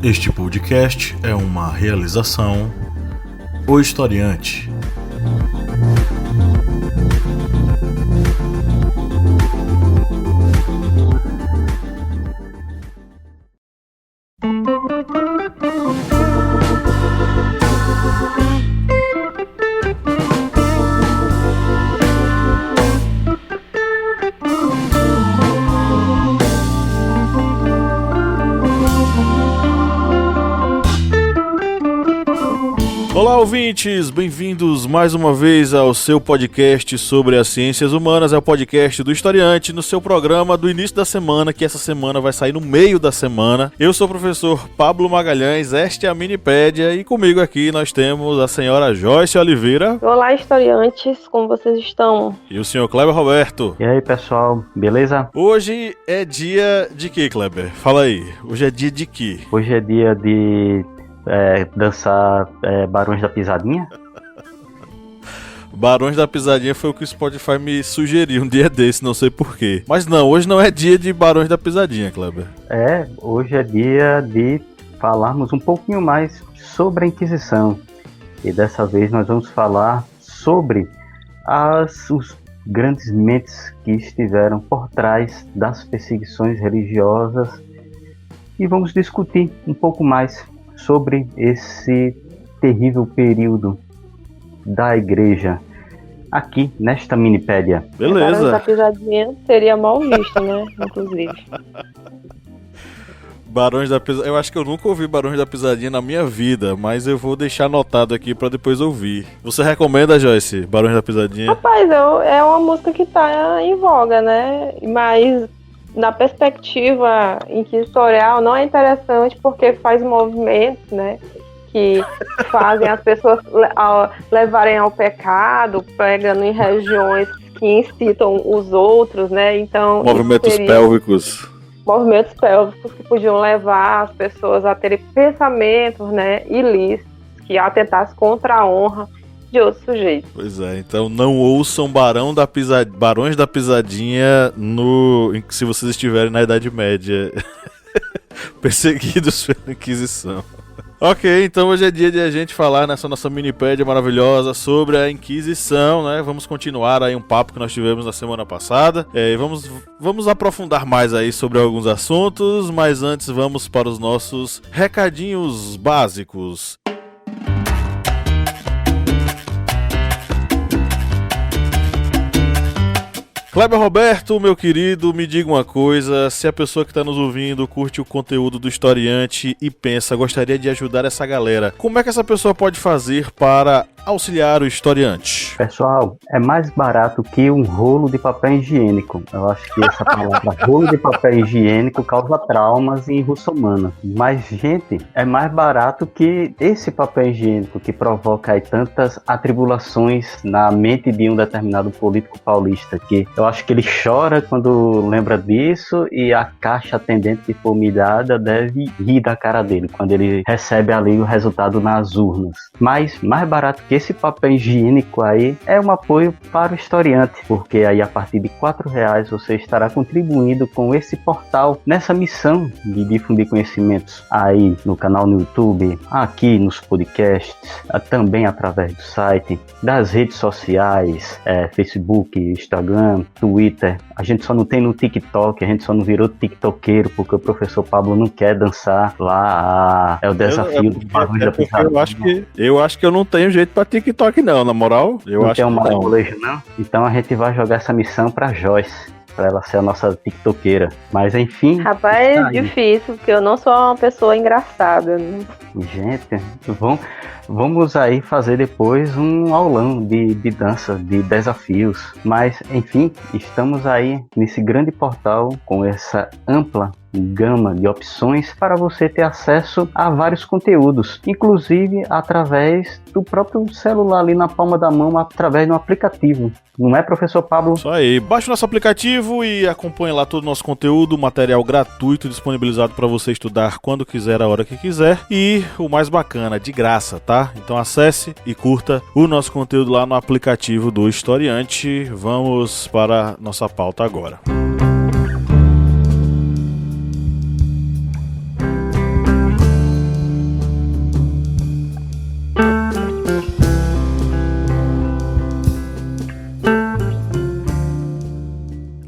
Este podcast é uma realização O Historiante. Olá, ouvintes! Bem-vindos mais uma vez ao seu podcast sobre as ciências humanas. É o podcast do Historiante, no seu programa do início da semana, que essa semana vai sair no meio da semana. Eu sou o professor Pablo Magalhães, esta é a Minipédia, e comigo aqui nós temos a senhora Joyce Oliveira. Olá, historiantes, como vocês estão? E o senhor Kleber Roberto. E aí, pessoal, beleza? Hoje é dia de quê, Kleber? Fala aí, hoje é dia de quê? Hoje é dia de dançar Barões da Pisadinha. Barões da Pisadinha foi o que o Spotify me sugeriu um dia desse, não sei porquê. Mas não, hoje não é dia de Barões da Pisadinha, Kleber. Hoje é dia de falarmos um pouquinho mais sobre a Inquisição. E dessa vez nós vamos falar sobre os grandes mentes que estiveram por trás das perseguições religiosas. E vamos discutir um pouco mais sobre esse terrível período da igreja aqui nesta Minipédia. Beleza. Essa pisadinha seria mal vista, né? Inclusive. Barões da Pisadinha. Eu acho que eu nunca ouvi Barões da Pisadinha na minha vida, mas eu vou deixar anotado aqui pra depois ouvir. Você recomenda, Joyce, Barões da Pisadinha? Rapaz, é uma música que tá em voga, né? Mas na perspectiva inquisitorial não é interessante porque faz movimentos, né, que fazem as pessoas levarem ao pecado, pegando em regiões que incitam os outros, né? Então Movimentos pélvicos. Movimentos pélvicos que podiam levar as pessoas a terem pensamentos, né, ilícitos, que atentassem contra a honra de outro sujeito. Pois é, então não ouçam Barões da Pisadinha se vocês estiverem na Idade Média perseguidos pela Inquisição. Ok, então hoje é dia de a gente falar nessa nossa minipédia maravilhosa sobre a Inquisição, né? Vamos continuar aí um papo que nós tivemos na semana passada. Vamos aprofundar mais aí sobre alguns assuntos, mas antes vamos para os nossos recadinhos básicos. Kleber Roberto, meu querido, me diga uma coisa, se a pessoa que está nos ouvindo curte o conteúdo do Historiante e pensa, gostaria de ajudar essa galera, como é que essa pessoa pode fazer para auxiliar o Historiante? Pessoal, é mais barato que um rolo de papel higiênico. Eu acho que essa palavra rolo de papel higiênico causa traumas em russomano. Mas, gente, é mais barato que esse papel higiênico que provoca aí tantas atribulações na mente de um determinado político paulista, que eu acho que ele chora quando lembra disso e a caixa atendente de formidada deve rir da cara dele quando ele recebe ali o resultado nas urnas. Mas mais barato que esse papel higiênico aí é um apoio para o historiante, porque aí a partir de R$4 você estará contribuindo com esse portal nessa missão de difundir conhecimentos aí no canal no YouTube, aqui nos podcasts, também através do site, das redes sociais, Facebook, Instagram, Twitter. A gente só não tem no TikTok, a gente só não virou tiktokeiro porque o professor Pablo não quer dançar lá. É o desafio do Barões da Pisadinha. Eu acho que eu não tenho jeito pra TikTok não, na moral. Não tem um molejo não? Então a gente vai jogar essa missão pra Joyce, pra ela ser a nossa tiktokeira. Mas enfim... Rapaz, é difícil, porque eu não sou uma pessoa engraçada, né? Gente, vamos aí fazer depois um aulão de dança, de desafios. Mas, enfim, estamos aí nesse grande portal com essa ampla gama de opções para você ter acesso a vários conteúdos, inclusive através do próprio celular ali na palma da mão, através de um aplicativo. Não é, professor Pablo? Isso aí. Baixe o nosso aplicativo e acompanhe lá todo o nosso conteúdo, material gratuito disponibilizado para você estudar quando quiser, a hora que quiser. E o mais bacana, de graça, tá? Então acesse e curta o nosso conteúdo lá no aplicativo do Historiante. Vamos para nossa pauta agora.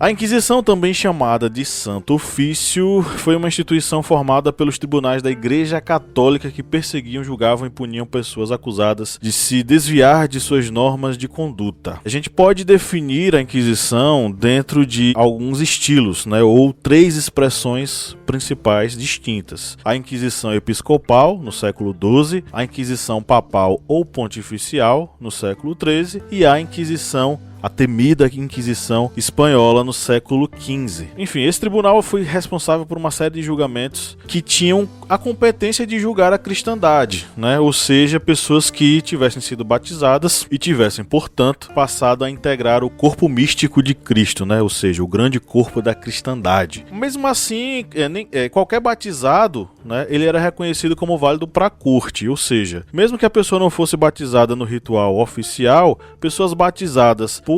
A Inquisição, também chamada de Santo Ofício, foi uma instituição formada pelos tribunais da Igreja Católica que perseguiam, julgavam e puniam pessoas acusadas de se desviar de suas normas de conduta. A gente pode definir a Inquisição dentro de alguns estilos, né, ou 3 expressões principais distintas. A Inquisição Episcopal, no século XII, a Inquisição Papal ou Pontificial, no século XIII, e a Inquisição, a temida Inquisição Espanhola, no século XV. Enfim, esse tribunal foi responsável por uma série de julgamentos que tinham a competência de julgar a cristandade, né? Ou seja, pessoas que tivessem sido batizadas e tivessem, portanto, passado a integrar o corpo místico de Cristo, né? Ou seja, o grande corpo da cristandade. Mesmo assim, qualquer batizado, né, ele era reconhecido como válido para a corte, ou seja, mesmo que a pessoa não fosse batizada no ritual oficial, pessoas batizadas por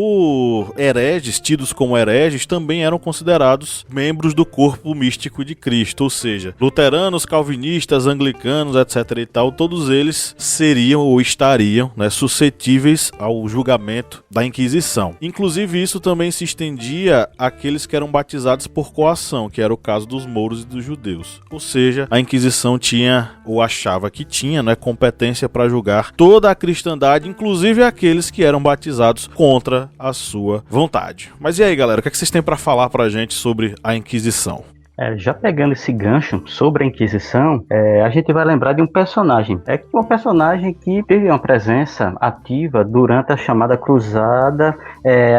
hereges, tidos como hereges, também eram considerados membros do corpo místico de Cristo, ou seja, luteranos, calvinistas, anglicanos, etc. e tal, todos eles seriam ou estariam, né, suscetíveis ao julgamento da Inquisição. Inclusive, isso também se estendia àqueles que eram batizados por coação, que era o caso dos mouros e dos judeus. Ou seja, a Inquisição tinha, ou achava que tinha, né, competência para julgar toda a cristandade, inclusive aqueles que eram batizados contra a sua vontade. Mas e aí, galera, o que vocês têm para falar pra gente sobre a Inquisição? Já pegando esse gancho sobre a Inquisição, a gente vai lembrar de um personagem. Um personagem que teve uma presença ativa durante a chamada Cruzada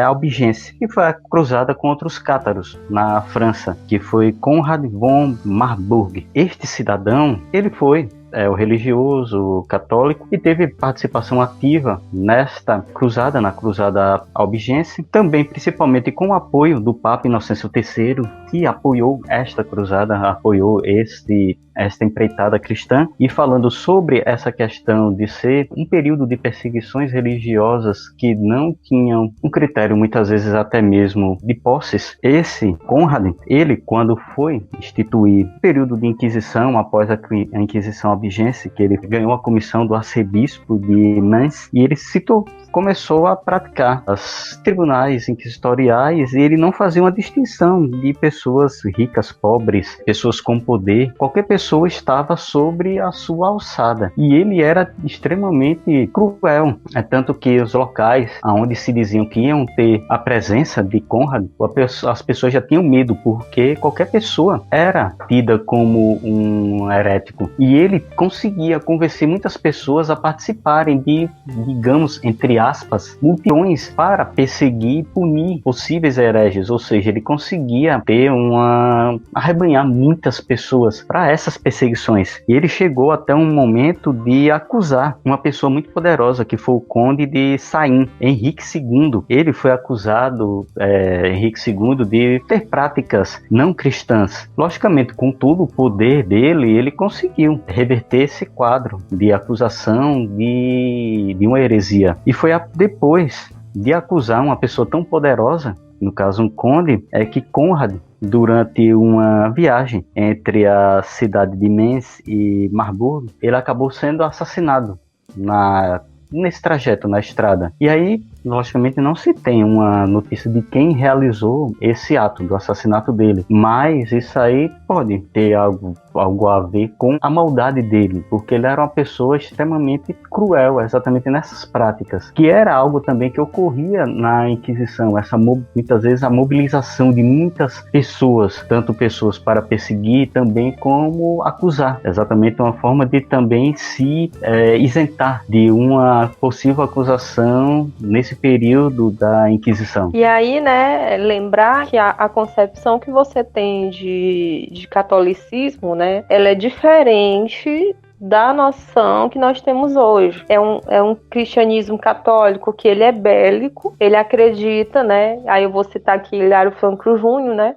Albigense, que foi a cruzada contra os cátaros na França, que foi Conrad von Marburg. Este cidadão, ele foi o religioso católico e teve participação ativa nesta cruzada, na Cruzada Albigense, também principalmente com o apoio do Papa Inocêncio III, que apoiou esta cruzada, apoiou esta empreitada cristã. E falando sobre essa questão de ser um período de perseguições religiosas que não tinham um critério, muitas vezes até mesmo de posses, esse Conrad, ele quando foi instituir o período de Inquisição, após a Inquisição Albigense, que ele ganhou a comissão do arcebispo de Nantes, e ele começou a praticar os tribunais inquisitoriais, e ele não fazia uma distinção de pessoas ricas, pobres, pessoas com poder. Qualquer pessoa estava sobre a sua alçada, e ele era extremamente cruel. Tanto que os locais onde se diziam que iam ter a presença de Conrad, as pessoas já tinham medo, porque qualquer pessoa era tida como um herético, e ele conseguia convencer muitas pessoas a participarem de, digamos, entre aspas, multidões para perseguir e punir possíveis hereges. Ou seja, ele conseguia ter arrebanhar muitas pessoas para essas perseguições. E ele chegou até um momento de acusar uma pessoa muito poderosa, que foi o Conde de Sain, Henrique II. Ele foi acusado, Henrique II, de ter práticas não cristãs. Logicamente, com todo o poder dele, ele conseguiu reverter esse quadro de acusação de uma heresia. E foi depois de acusar uma pessoa tão poderosa, no caso um conde, que Conrad, durante uma viagem entre a cidade de Mainz e Marburg, ele acabou sendo assassinado nesse trajeto, na estrada. E aí, logicamente, não se tem uma notícia de quem realizou esse ato do assassinato dele, mas isso aí pode ter algo a ver com a maldade dele, porque ele era uma pessoa extremamente cruel, exatamente nessas práticas, que era algo também que ocorria na Inquisição, muitas vezes a mobilização de muitas pessoas, tanto pessoas para perseguir também como acusar, exatamente uma forma de também se isentar de uma possível acusação nesse período da Inquisição. E aí, né, lembrar que a concepção que você tem de catolicismo, né, ela é diferente da noção que nós temos hoje. É um cristianismo católico que ele é bélico, ele acredita, né, aí eu vou citar aqui Hilário Franco Júnior, né,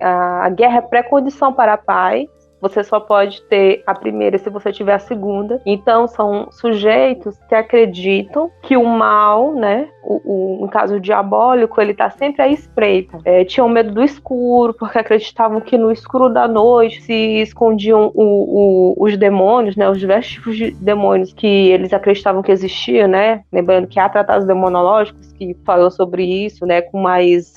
a guerra é pré-condição para a paz. Você só pode ter a primeira se você tiver a segunda. Então, são sujeitos que acreditam que o mal, né, no caso diabólico, ele está sempre à espreita. Tinham medo do escuro, porque acreditavam que no escuro da noite se escondiam os demônios, né, os diversos tipos de demônios que eles acreditavam que existiam, né? Lembrando que há tratados demonológicos que falou sobre isso, né, com mais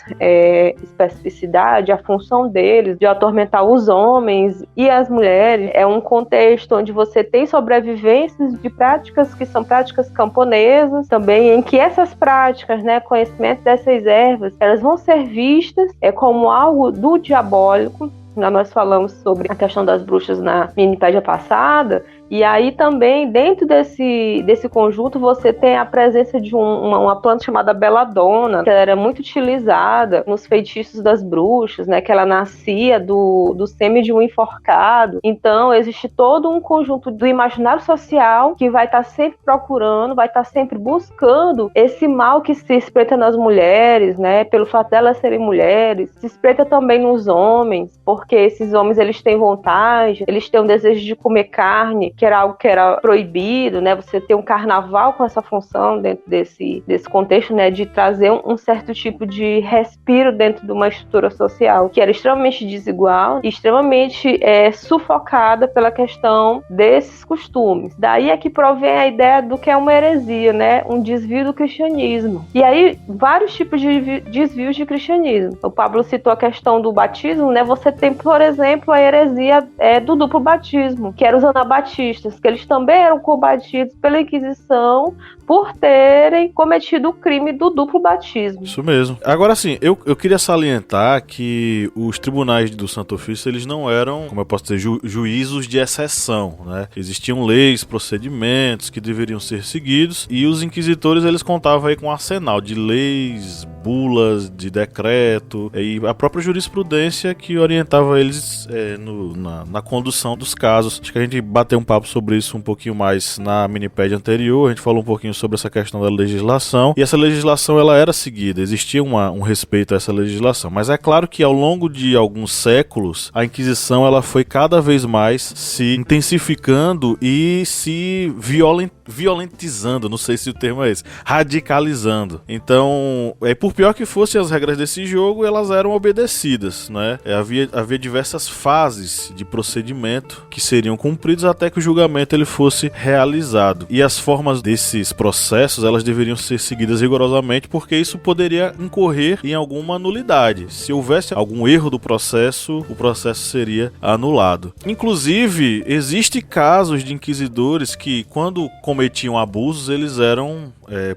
especificidade, a função deles de atormentar os homens e as mulheres. É um contexto onde você tem sobrevivências de práticas que são práticas camponesas, também em que essas práticas, né, conhecimento dessas ervas, elas vão ser vistas como algo do diabólico. Nós falamos sobre a questão das bruxas na minipédia passada, e aí também, dentro desse conjunto, você tem a presença de uma planta chamada beladona, que ela era muito utilizada nos feitiços das bruxas, né, que ela nascia do sêmen de um enforcado. Então, existe todo um conjunto do imaginário social que vai estar sempre procurando, vai estar sempre buscando esse mal que se espreita nas mulheres, né, pelo fato delas serem mulheres, se espreita também nos homens, porque esses homens, eles têm vontade, eles têm um desejo de comer carne, que era algo que era proibido, né? Você ter um carnaval com essa função dentro desse contexto, né? De trazer um certo tipo de respiro dentro de uma estrutura social que era extremamente desigual e extremamente sufocada pela questão desses costumes. Daí é que provém a ideia do que é uma heresia, né? Um desvio do cristianismo. E aí, vários tipos de desvios de cristianismo. O Pablo citou a questão do batismo, né? Você tem, por exemplo, a heresia do duplo batismo, que eram os anabatistas, que eles também eram combatidos pela Inquisição por terem cometido o crime do duplo batismo. Isso mesmo. Agora sim, eu queria salientar que os tribunais do Santo Ofício, eles não eram, como eu posso dizer, juízos de exceção, né? Existiam leis, procedimentos que deveriam ser seguidos, e os inquisitores, eles contavam aí com um arsenal de leis, bulas, de decreto, e a própria jurisprudência que orientava eles na condução dos casos. Acho que a gente bateu um papo sobre isso um pouquinho mais na minipédia anterior, a gente falou um pouquinho sobre essa questão da legislação, e essa legislação, ela era seguida, existia um respeito a essa legislação, mas é claro que ao longo de alguns séculos, a Inquisição, ela foi cada vez mais se intensificando e se violentizando, não sei se o termo é esse, radicalizando. Então, por pior que fossem as regras desse jogo, elas eram obedecidas, né? Havia diversas fases de procedimento que seriam cumpridos até que o julgamento ele fosse realizado. E as formas desses processos, elas deveriam ser seguidas rigorosamente, porque isso poderia incorrer em alguma nulidade. Se houvesse algum erro do processo, o processo seria anulado. Inclusive, existem casos de inquisidores que, quando cometiam abusos, eles eram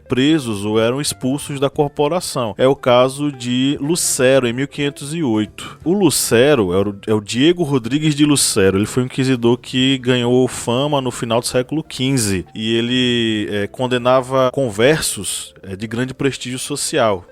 presos ou eram expulsos da corporação. É o caso de Lucero, em 1508. O Lucero é o Diego Rodrigues de Lucero. Ele foi um inquisidor que ganhou fama no final do século XV, e ele condenava conversos de grande prestígio social.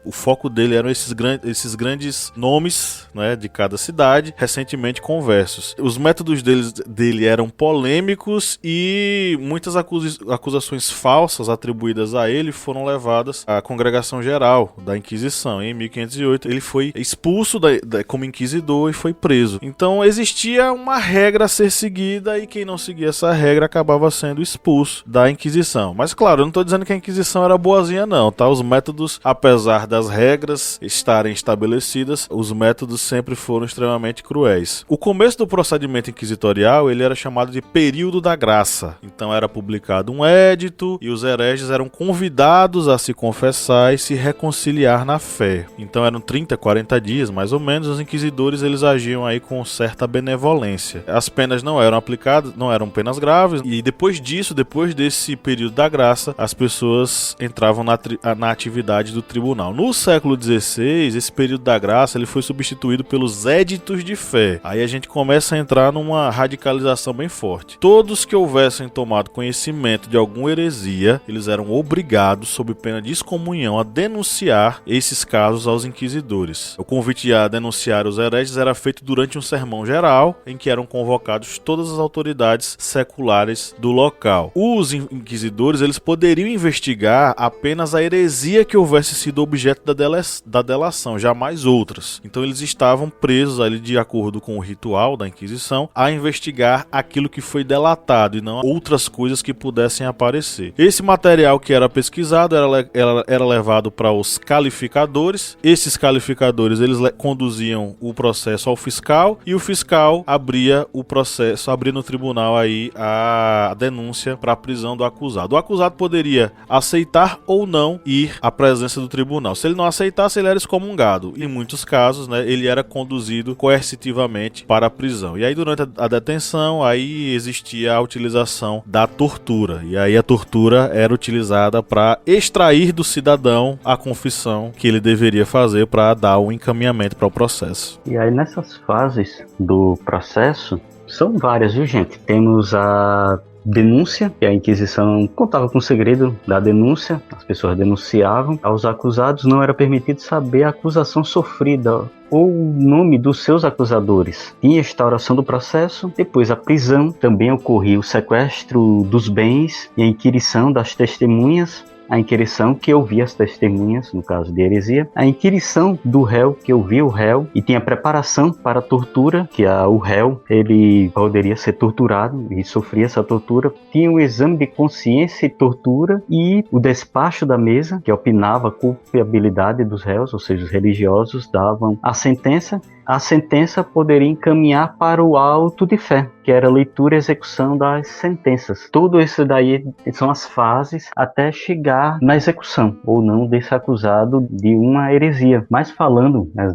O foco dele eram esses grandes nomes, né, de cada cidade, recentemente conversos. Os métodos dele eram polêmicos, e muitas acusações falsas atribuídas a ele foram levadas à Congregação Geral da Inquisição. Em 1508 ele foi expulso como inquisidor e foi preso. Então existia uma regra a ser seguida, e quem não seguia essa regra acabava sendo expulso da Inquisição. Mas claro, eu não estou dizendo que a Inquisição era boazinha não, tá? Os métodos, apesar das regras estarem estabelecidas, os métodos sempre foram extremamente cruéis. O começo do procedimento inquisitorial, ele era chamado de período da graça. Então era publicado um édito, e os hereges eram convidados a se confessar e se reconciliar na fé. Então eram 30, 40 dias, mais ou menos. Os inquisidores, eles agiam aí com certa benevolência. As penas não eram aplicadas, não eram penas graves, e depois desse período da graça, as pessoas entravam na atividade do tribunal. No século XVI, esse período da graça, ele foi substituído pelos éditos de fé. Aí a gente começa a entrar numa radicalização bem forte. Todos que houvessem tomado conhecimento de alguma heresia, eles eram obrigados, sob pena de excomunhão, a denunciar esses casos aos inquisidores. O convite a denunciar os hereges era feito durante um sermão geral, em que eram convocados todas as autoridades seculares do local. Os inquisidores, eles poderiam investigar apenas a heresia que houvesse sido objeto da delação, jamais outras. Então eles estavam presos ali, de acordo com o ritual da Inquisição, a investigar aquilo que foi delatado e não outras coisas que pudessem aparecer. Esse material que era pesquisado era levado para os calificadores. Esses calificadores, eles conduziam o processo ao fiscal e o fiscal abria o processo, abria no tribunal aí a denúncia para a prisão do acusado. O acusado poderia aceitar ou não ir à presença do tribunal. Se ele não aceitasse, ele era excomungado. Em muitos casos, né, ele era conduzido coercitivamente para a prisão. E aí, durante a detenção, aí existia a utilização da tortura. E aí a tortura era utilizada para extrair do cidadão a confissão que ele deveria fazer para dar o encaminhamento para o processo. E aí, nessas fases do processo, são várias, viu, gente? Temos a denúncia, que a Inquisição contava com o segredo da denúncia, as pessoas denunciavam, aos acusados não era permitido saber a acusação sofrida ou o nome dos seus acusadores. Tinha a instauração do processo, depois a prisão, também ocorria o sequestro dos bens e a inquirição das testemunhas, a inquirição que ouvia as testemunhas, no caso de heresia, a inquirição do réu, que ouvia o réu, e tinha preparação para a tortura, que o réu ele poderia ser torturado e sofria essa tortura, tinha o exame de consciência e tortura, e o despacho da mesa, que opinava a culpabilidade dos réus, ou seja, os religiosos davam a sentença. A sentença poderia encaminhar para o auto de fé, que era a leitura e execução das sentenças. Tudo isso daí são as fases até chegar na execução, ou não, desse acusado de uma heresia. Mas falando, né,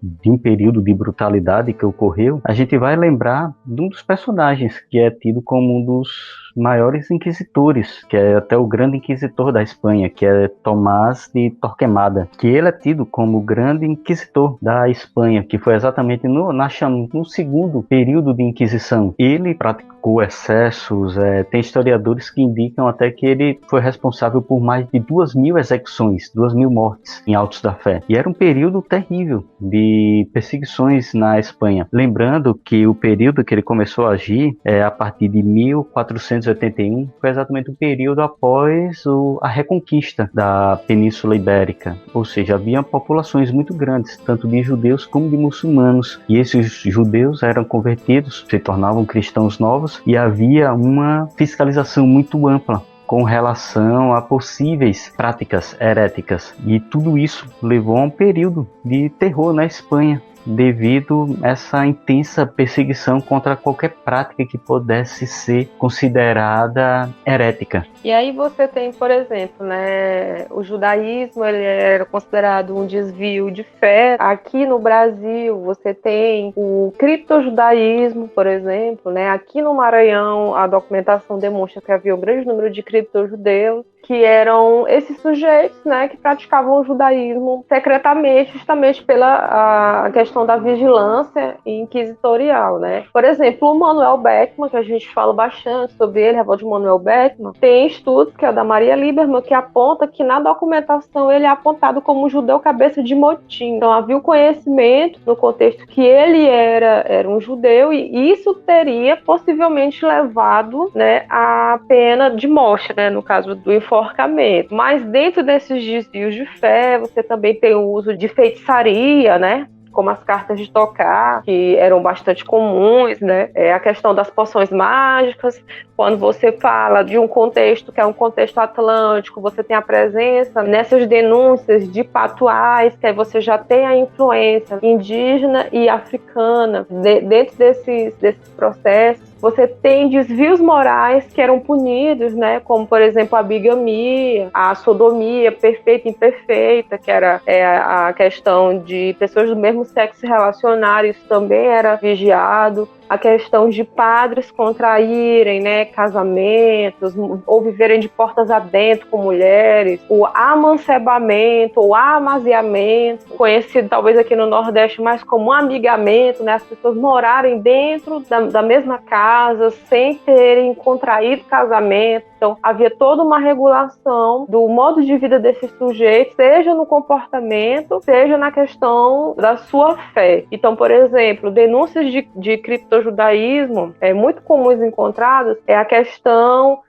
de um período de brutalidade que ocorreu, a gente vai lembrar de um dos personagens que é tido como um dos maiores inquisitores, que é até o grande inquisitor da Espanha, que é Tomás de Torquemada, que ele é tido como o grande inquisitor da Espanha, que foi exatamente no segundo período de Inquisição. Ele praticou excessos, tem historiadores que indicam até que ele foi responsável por mais de 2.000 execuções, 2.000 mortes em autos da fé. E era um período terrível de perseguições na Espanha. Lembrando que o período que ele começou a agir, a partir de 1481, foi exatamente o período após a reconquista da Península Ibérica. Ou seja, havia populações muito grandes, tanto de judeus como de muçulmanos. E esses judeus eram convertidos, se tornavam cristãos novos, e havia uma fiscalização muito ampla com relação a possíveis práticas heréticas. E tudo isso levou a um período de terror na Espanha, devido a essa intensa perseguição contra qualquer prática que pudesse ser considerada herética. E aí você tem, por exemplo, né, o judaísmo, ele era considerado um desvio de fé. Aqui no Brasil você tem o criptojudaísmo, por exemplo, né? Aqui no Maranhão a documentação demonstra que havia um grande número de criptojudeus, que eram esses sujeitos, né, que praticavam o judaísmo secretamente, justamente pela a questão da vigilância inquisitorial, né? Por exemplo, o Manuel Beckmann, que a gente fala bastante sobre ele, a revolta de Manuel Beckmann, tem estudos, que é da Maria Lieberman, que aponta que na documentação ele é apontado como um judeu cabeça de motim. Então havia o conhecimento no contexto que ele era um judeu, e isso teria possivelmente levado, né, à pena de morte, né, no caso do enforcamento. Mas dentro desses desvios de fé, você também tem o uso de feitiçaria, né? Como as cartas de tocar, que eram bastante comuns, né? A questão das poções mágicas. Quando você fala de um contexto que é um contexto atlântico, você tem a presença nessas denúncias de patuais, que aí você já tem a influência indígena e africana dentro desses processos. Você tem desvios morais que eram punidos, né? Como, por exemplo, a bigamia, a sodomia perfeita e imperfeita, que era a questão de pessoas do mesmo sexo se relacionarem, isso também era vigiado. A questão de padres contraírem, né, casamentos ou viverem de portas adentro com mulheres, o amancebamento ou amaziamento, conhecido talvez aqui no Nordeste mais como amigamento, né, as pessoas morarem dentro da mesma casa sem terem contraído casamento. Então, havia toda uma regulação do modo de vida desses sujeitos, seja no comportamento, seja na questão da sua fé. Então, por exemplo, denúncias de criptojudaísmo muito comuns encontradas é a questão,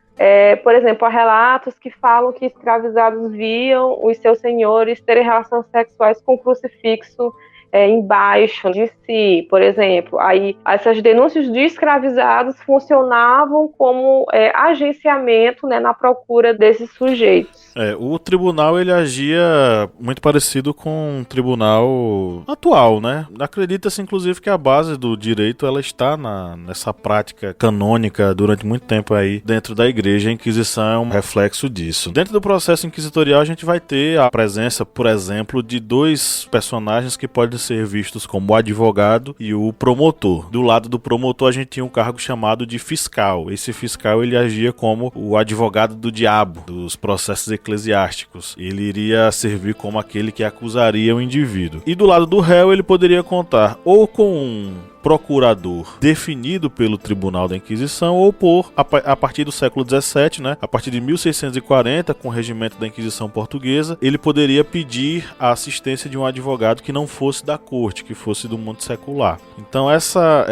por exemplo, há relatos que falam que escravizados viam os seus senhores terem relações sexuais com crucifixo embaixo de si, por exemplo. Aí essas denúncias de escravizados funcionavam como agenciamento, né, na procura desses sujeitos. O tribunal ele agia muito parecido com o tribunal atual, né? Acredita-se inclusive que a base do direito ela está nessa prática canônica durante muito tempo aí dentro da igreja. A Inquisição é um reflexo disso. Dentro do processo inquisitorial a gente vai ter a presença, por exemplo, de dois personagens que podem ser vistos como o advogado e o promotor. Do lado do promotor a gente tinha um cargo chamado de fiscal. Esse fiscal ele agia como o advogado do diabo dos processos eclesiásticos. Ele iria servir como aquele que acusaria o indivíduo. E do lado do réu ele poderia contar ou com um procurador definido pelo Tribunal da Inquisição ou a partir do século XVII, né, a partir de 1640, com o regimento da Inquisição Portuguesa, ele poderia pedir a assistência de um advogado que não fosse da corte, que fosse do mundo secular. Então essa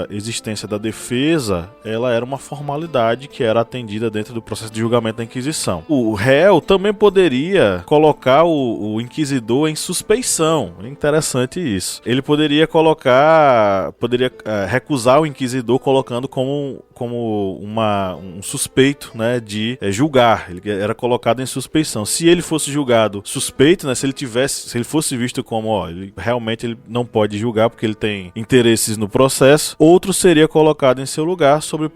existência da defesa, ela era uma formalidade que era atendida dentro do processo de julgamento da Inquisição. O réu também poderia colocar o inquisidor em suspeição. É interessante isso. Ele poderia recusar o inquisidor colocando como um suspeito, né, de julgar. Ele era colocado em suspeição. Se ele fosse julgado suspeito, né, se ele fosse visto como ele realmente não pode julgar porque ele tem interesses no processo, outro seria colocado em seu lugar sob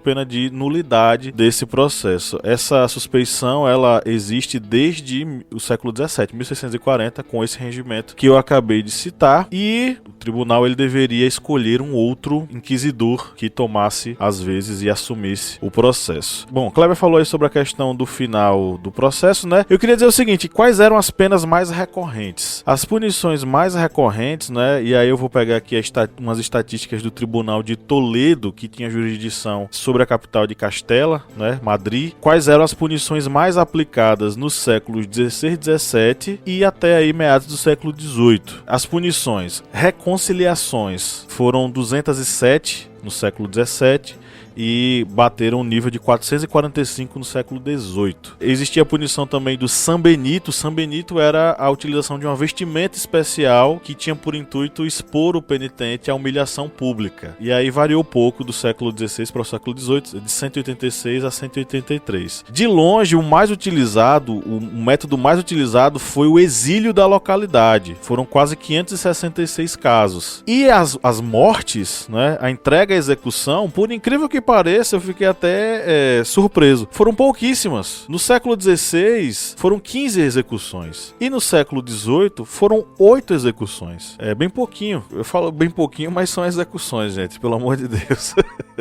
pena de nulidade desse processo. Essa suspeição ela existe desde o século XVII, 1640, com esse regimento que eu acabei de citar, e o tribunal ele deveria escolher um outro inquisidor que tomasse às vezes e assumisse o processo. Bom, Kleber falou aí sobre a questão do final do processo, né? Eu queria dizer o seguinte, quais eram as penas mais recorrentes? As punições mais recorrentes, né? E aí eu vou pegar aqui umas estatísticas do Tribunal de Toledo, que tinha jurisdição sobre a capital de Castela, né? Madrid. Quais eram as punições mais aplicadas nos séculos XVI e XVII e até aí meados do século XVIII? As punições, reconciliações, foram 207 no século XVII e bateram um nível de 445 no século XVIII. Existia a punição também do San Benito. San Benito era a utilização de uma vestimenta especial que tinha por intuito expor o penitente à humilhação pública. E aí variou pouco do século XVI para o século XVIII, de 186 a 183. De longe, o método mais utilizado foi o exílio da localidade. Foram quase 566 casos. E as mortes, né, a entrega à execução, por incrível que pareça, eu fiquei até surpreso. Foram pouquíssimas. No século XVI, foram 15 execuções. E no século XVIII, foram 8 execuções. É bem pouquinho. Eu falo bem pouquinho, mas são execuções, gente. Pelo amor de Deus.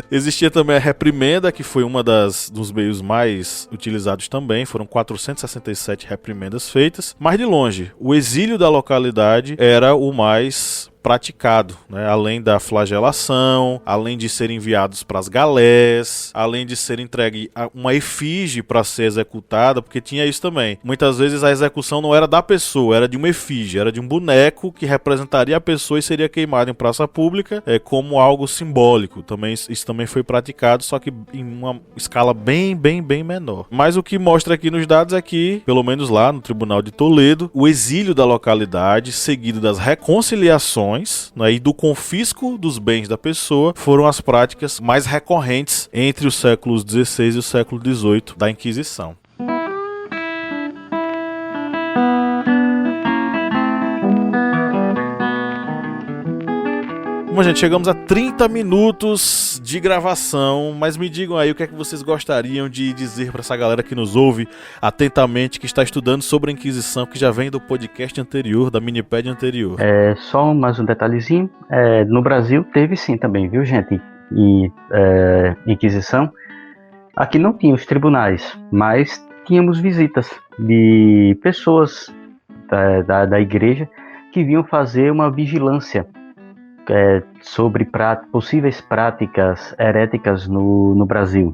Existia também a reprimenda, que foi dos meios mais utilizados também. Foram 467 reprimendas feitas. Mas de longe, o exílio da localidade era o mais praticado, né? Além da flagelação, além de serem enviados para as galés, além de ser entregue uma efígie para ser executada, porque tinha isso também. Muitas vezes a execução não era da pessoa, era de uma efígie, era de um boneco que representaria a pessoa e seria queimado em praça pública como algo simbólico. Isso também foi praticado, só que em uma escala bem menor. Mas o que mostra aqui nos dados é que, pelo menos lá no Tribunal de Toledo, o exílio da localidade, seguido das reconciliações, né, e do confisco dos bens da pessoa, foram as práticas mais recorrentes entre os séculos XVI e o século XVIII da Inquisição. Bom, gente, chegamos a 30 minutos de gravação, mas me digam aí o que é que vocês gostariam de dizer para essa galera que nos ouve atentamente, que está estudando sobre a Inquisição, que já vem do podcast anterior, da minipédia anterior. Só mais um detalhezinho, no Brasil teve sim também, viu, gente, Inquisição. Aqui não tinha os tribunais, mas tínhamos visitas de pessoas da igreja que vinham fazer uma vigilância sobre possíveis práticas heréticas no Brasil.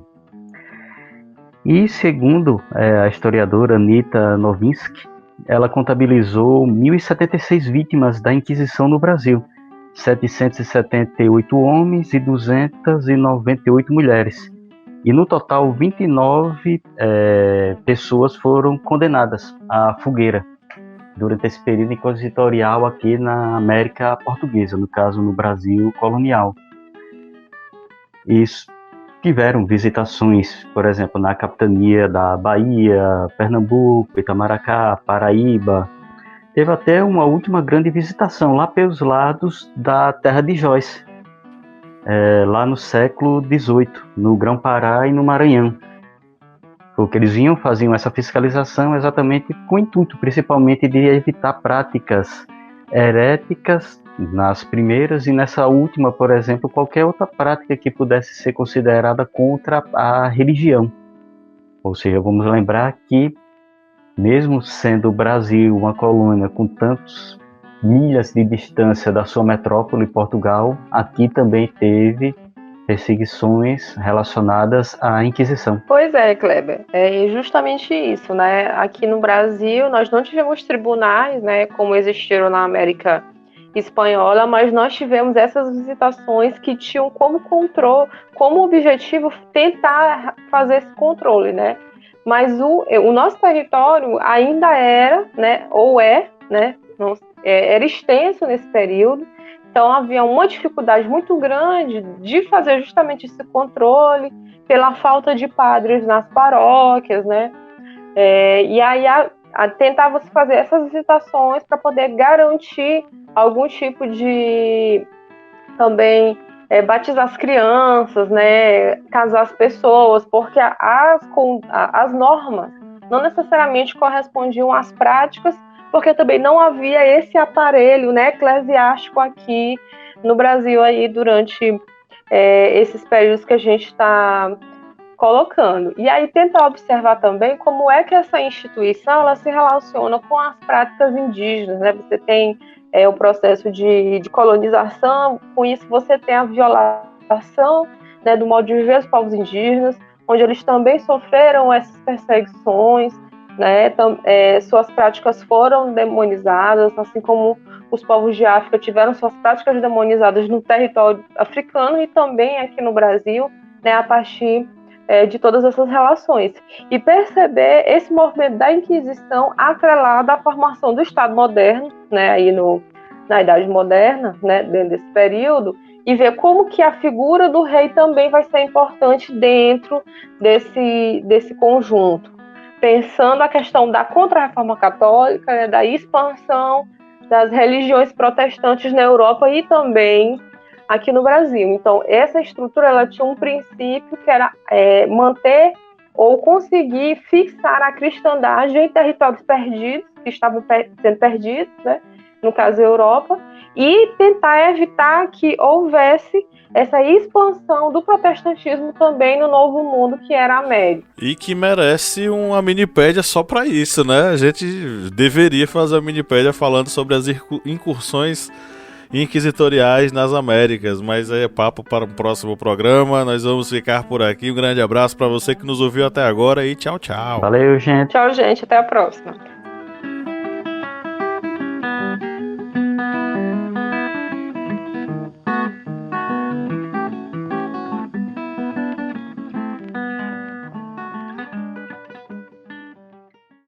E segundo a historiadora Anita Nowinski, ela contabilizou 1.076 vítimas da Inquisição no Brasil, 778 homens e 298 mulheres. E no total, 29 pessoas foram condenadas à fogueira. durante esse período inquisitorial aqui na América Portuguesa, no caso no Brasil colonial. Isso tiveram visitações, por exemplo, na capitania da Bahia, Pernambuco, Itamaracá, Paraíba. Teve até uma última grande visitação lá pelos lados da terra de Joyce, lá no século XVIII, no Grão-Pará e no Maranhão. Porque eles faziam essa fiscalização exatamente com o intuito, principalmente, de evitar práticas heréticas nas primeiras e nessa última, por exemplo, qualquer outra prática que pudesse ser considerada contra a religião. Ou seja, vamos lembrar que, mesmo sendo o Brasil uma colônia com tantos milhas de distância da sua metrópole, Portugal, aqui também teve perseguições relacionadas à Inquisição. Pois é, Kleber, é justamente isso, né? Aqui no Brasil nós não tivemos tribunais, né, como existiram na América Espanhola, mas nós tivemos essas visitações que tinham como objetivo tentar fazer esse controle, né? Mas o nosso território ainda era, né, ou né, era extenso nesse período. Então havia uma dificuldade muito grande de fazer justamente esse controle pela falta de padres nas paróquias, né? E aí tentava-se fazer essas visitações para poder garantir algum tipo de também batizar as crianças, né? Casar as pessoas, porque as normas não necessariamente correspondiam às práticas, porque também não havia esse aparelho, né, eclesiástico aqui no Brasil aí durante esses períodos que a gente está colocando. E aí tentar observar também como é que essa instituição ela se relaciona com as práticas indígenas, né? Você tem o processo de colonização, com isso você tem a violação, né, do modo de viver dos povos indígenas, onde eles também sofreram essas perseguições, né, suas práticas foram demonizadas, assim como os povos de África tiveram suas práticas demonizadas no território africano e também aqui no Brasil, né, a partir de todas essas relações. E perceber esse movimento da Inquisição atrelado à formação do Estado moderno, né, aí na Idade Moderna, né, dentro desse período, e ver como que a figura do rei também vai ser importante dentro desse conjunto. Pensando a questão da Contra-Reforma Católica, né, da expansão das religiões protestantes na Europa e também aqui no Brasil. Então, essa estrutura ela tinha um princípio que era manter ou conseguir fixar a cristandade em territórios perdidos, que estavam sendo perdidos, né, no caso a Europa, e tentar evitar que houvesse essa expansão do protestantismo também no Novo Mundo, que era a América. E que merece uma minipédia só pra isso, né? A gente deveria fazer uma minipédia falando sobre as incursões inquisitoriais nas Américas, mas é papo para um próximo programa. Nós vamos ficar por aqui. Um grande abraço para você que nos ouviu até agora e tchau, tchau. Valeu, gente. Tchau, gente. Até a próxima.